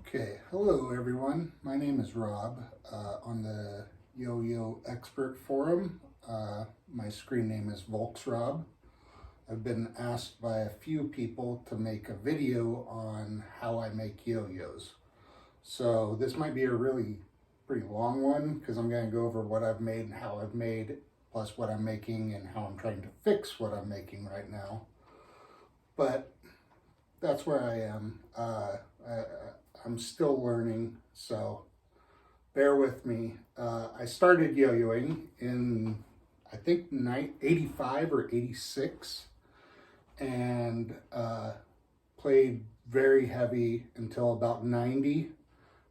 Okay, hello everyone. My name is Rob on the Yo-Yo Expert Forum. My screen name is VolksRob. I've been asked by a few people to make a video on how I make yo-yos. So this might be a really pretty long one because I'm going to go over what I've made and how I've made, plus what I'm making and how I'm trying to fix what I'm making right now. But that's where I am. I'm still learning, so bear with me. I started yo-yoing in, I think, 85 or 86, and played very heavy until about 90.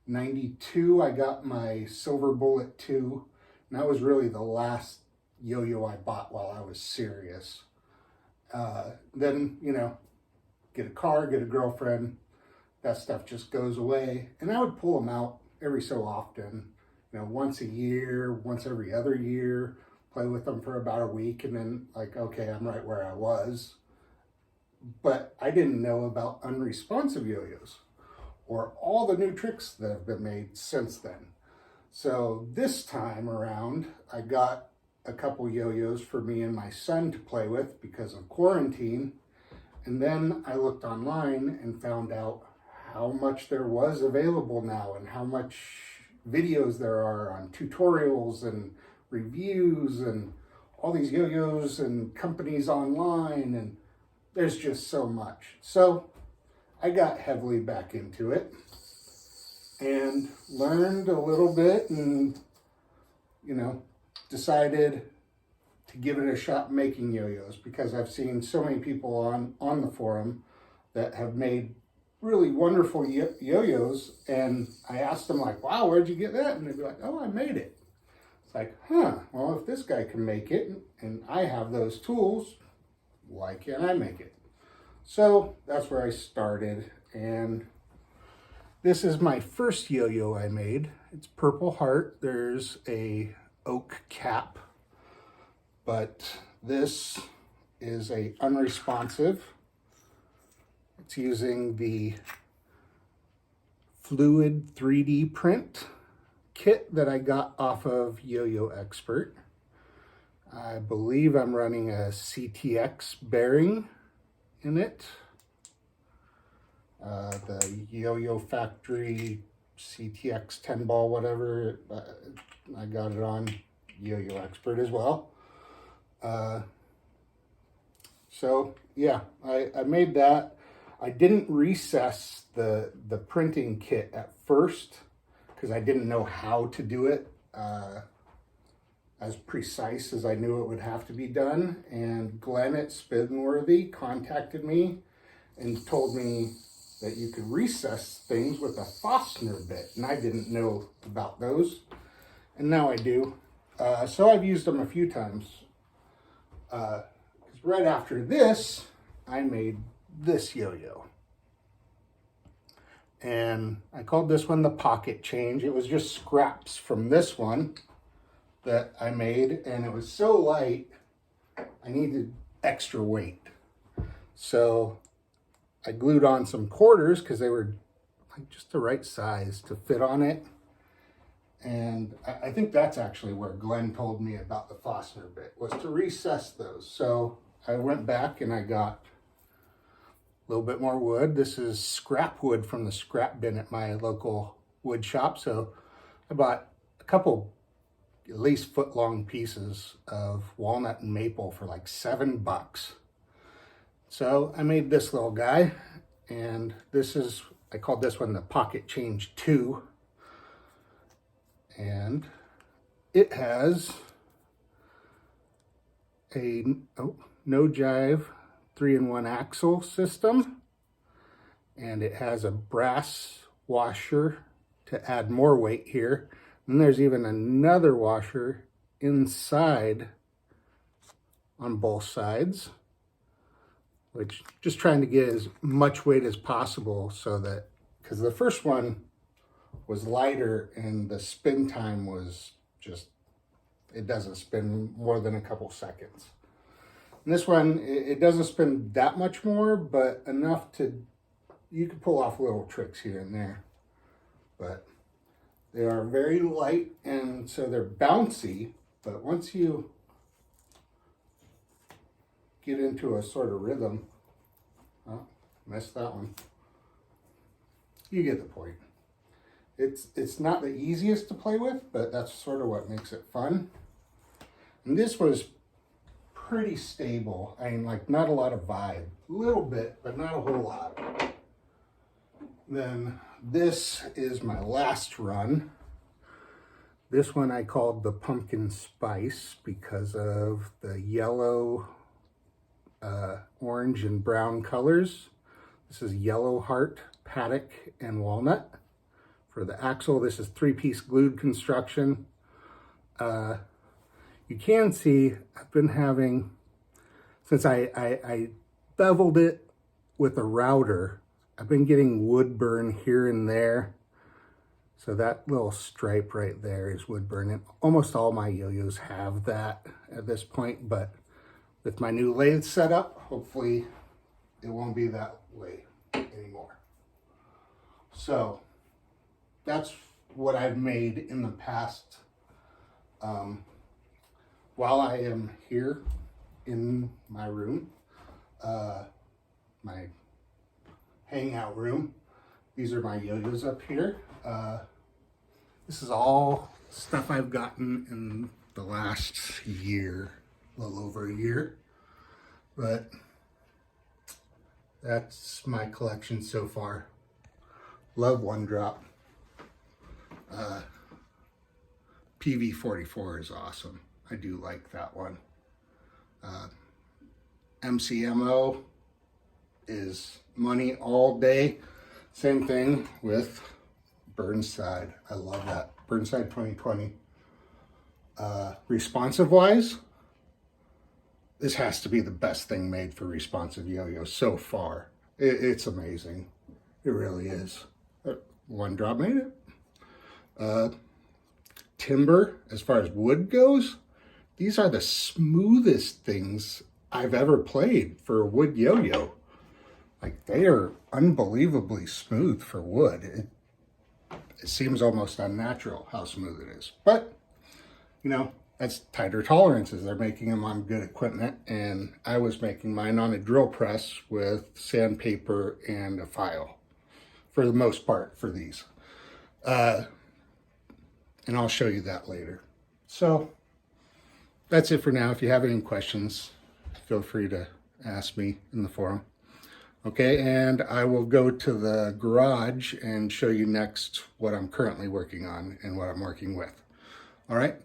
92, I got my Silver Bullet 2, and that was really the last yo-yo I bought while I was serious. Then, get a car, get a girlfriend, that stuff just goes away. And I would pull them out every so often, once a year, once every other year, play with them for about a week, and then okay, I'm right where I was. But I didn't know about unresponsive yo-yos or all the new tricks that have been made since then. So this time around, I got a couple yo-yos for me and my son to play with because of quarantine. And then I looked online and found out how much there was available now and how much videos there are on tutorials and reviews and all these yo-yos and companies online, and there's just so much. So I got heavily back into it and learned a little bit and, decided to give it a shot making yo-yos because I've seen so many people on the forum that have made really wonderful yo-yos, and I asked them wow, where'd you get that? And they'd be like, oh, I made it. It's like, well, if this guy can make it and I have those tools, why can't I make it? So that's where I started, and this is my first yo-yo I made. It's Purple Heart. There's a oak cap, but this is a unresponsive. It's using the Fluid 3D print kit that I got off of Yo-Yo Expert. I believe I'm running a CTX bearing in it. The Yo-Yo Factory CTX 10 ball, whatever. I got it on Yo-Yo Expert as well. So yeah, I made that. I didn't recess the printing kit at first because I didn't know how to do it as precise as I knew it would have to be done. And Glenn at Spinworthy contacted me and told me that you could recess things with a Forstner bit, and I didn't know about those, and now I do. So I've used them a few times. Because right after this, I made this yo-yo, and I called this one the Pocket Change. It was just scraps from this one that I made, and it was so light I needed extra weight, so I glued on some quarters because they were just the right size to fit on it. And I think that's actually where Glenn told me about the Forstner bit, was to recess those. So I went back and I got a little bit more wood. This is scrap wood from the scrap bin at my local wood shop. So I bought a couple at least foot-long pieces of walnut and maple for like $7. So I made this little guy, and I called this one the Pocket Change 2. And it has a no jive 3-in-1 axle system, and it has a brass washer to add more weight here. And there's even another washer inside on both sides, which just trying to get as much weight as possible, so that, because the first one was lighter and the spin time was just, it doesn't spin more than a couple seconds. And this one, it doesn't spin that much more, but enough to, you can pull off little tricks here and there. but they are very light, and so they're bouncy, but once you get into a sort of rhythm, oh, missed that one. You get the point. It's not the easiest to play with, but that's sort of what makes it fun. And this was pretty stable. I mean, like, not a lot of vibe. A little bit, but not a whole lot. Then this is my last run. This one I called the Pumpkin Spice because of the yellow, orange, and brown colors. This is Yellow Heart, Paddock, and Walnut. For the axle, this is 3-piece glued construction. You can see I've been having, since I beveled it with a router, I've been getting wood burn here and there. So that little stripe right there is wood burn. And almost all my yo-yos have that at this point, but with my new lathe setup, hopefully it won't be that way anymore. So that's what I've made in the past. While I am here in my room, my hangout room, these are my yo-yos up here. This is all stuff I've gotten in the last year, a little over a year, but that's my collection so far. Love One Drop. PV44 is awesome. I do like that one. MCMO is money all day. Same thing with Burnside. I love that. Burnside 2020. Responsive wise, this has to be the best thing made for responsive yo-yos so far. It's amazing. It really is. One Drop made it. Timber, as far as wood goes, these are the smoothest things I've ever played for a wood yo-yo. Like, they are unbelievably smooth for wood. It seems almost unnatural how smooth it is. But, you know, that's tighter tolerances. They're making them on good equipment, and I was making mine on a drill press with sandpaper and a file, for the most part, for these. And I'll show you that later. So that's it for now. If you have any questions, feel free to ask me in the forum. Okay, and I will go to the garage and show you next what I'm currently working on and what I'm working with. All right,